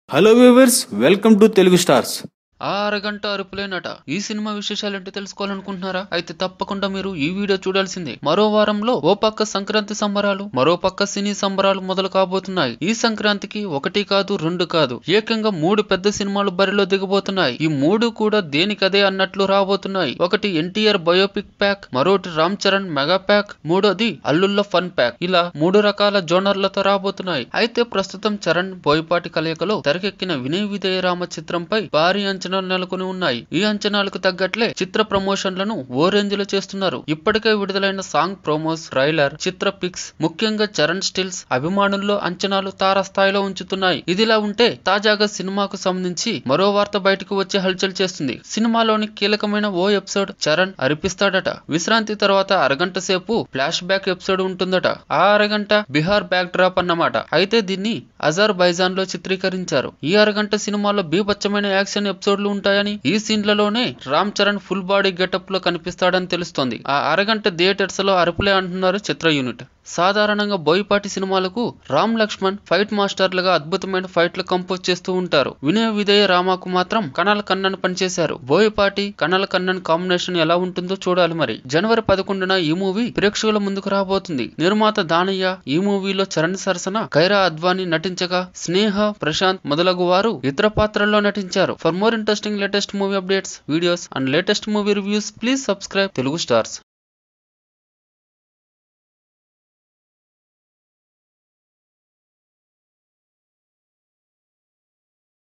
Hello viewers, welcome to Telugu stars. ఆ అరగంట అరుపులేనట. ఈ సినిమా విశేషాలేంటి తెలుసుకోవాలనుకుంటున్నారా? అయితే తప్పకుండా మీరు ఈ వీడియో చూడాల్సిందే. మరో వారంలో ఓ పక్క సంక్రాంతి సంబరాలు, మరో పక్క సినీ సంబరాలు మొదలు కాబోతున్నాయి. ఈ సంక్రాంతికి ఒకటి కాదు, రెండు కాదు, ఏకంగా 3 పెద్ద సినిమాలు బరిలో దిగబోతున్నాయి. ఈ 3 కూడా దేనికదే అన్నట్లు రాబోతున్నాయి. ఒకటి ఎన్టీఆర్ బయోపిక్ ప్యాక్, మరోటి రామ్ చరణ్ మెగా ప్యాక్, మూడోది అల్లుళ్ళ ఫన్ ప్యాక్. ఇలా 3 రకాల జోనర్లతో రాబోతున్నాయి. అయితే ప్రస్తుతం చరణ్ బోయపాటి కలయికలో తెరకెక్కిన వినయ విధేయ రామ చిత్రంపై భారీ అంచనాలు నెలకొని ఉన్నాయి. ఈ అంచనాలకు తగ్గట్లే చిత్ర ప్రమోషన్లను ఓ రేంజ్ లో చేస్తున్నారు. ఇప్పటికే విడుదలైన సాంగ్ ప్రోమోస్, ట్రైలర్, చిత్ర పిక్స్, ముఖ్యంగా చరణ్ స్టిల్స్ అభిమానుల్లో అంచనాలు తారస్థాయిలో ఉంచుతున్నాయి. ఇదిలా ఉంటే తాజాగా సినిమాకు సంబంధించి మరో వార్త బయటకు వచ్చి హల్చల్ చేస్తుంది. సినిమాలోని కీలకమైన ఓ ఎపిసోడ్ చరణ్ అరిపిస్తాడట. విశ్రాంతి తర్వాత అరగంట సేపు ఫ్లాష్ బ్యాక్ ఎపిసోడ్ ఉంటుందట. ఆ అరగంట బిహార్ బ్యాక్ డ్రాప్ అన్నమాట. అయితే దీన్ని అజర్బైజాన్ లో చిత్రీకరించారు. ఈ అరగంట సినిమాలో బీభత్సమైన యాక్షన్ ఎపిసోడ్లు ఉంటాయని, ఈ సీన్లలోనే Ram Charan full body getup లో కనిపిస్తాడని తెలుస్తోంది. ఆ అరగంట థియేటర్స్ లో అరుపులే అంటున్నారు చిత్ర యూనిట్. సాధారణంగా బోయపాటి సినిమాలకు రామ్ లక్ష్మణ్ ఫైట్ మాస్టర్లుగా అద్భుతమైన ఫైట్లు కంపోజ్ చేస్తూ ఉంటారు. వినయ విధేయ రామాకు మాత్రం కనల్ కన్నన్ పనిచేశారు. బోయపాటి కనల్ కన్నన్ కాంబినేషన్ ఎలా ఉంటుందో చూడాలి మరి. జనవరి 11న ఈ మూవీ ప్రేక్షకుల ముందుకు రాబోతుంది. నిర్మాత దానయ్య ఈ మూవీలో చరణ్ సరసన కైరా అద్వానీ నటించగా, స్నేహ, ప్రశాంత్ మొదలగు వారు ఇతర పాత్రల్లో నటించారు. For more interesting latest movie updates, videos and latest movie reviews, please subscribe Telugu stars.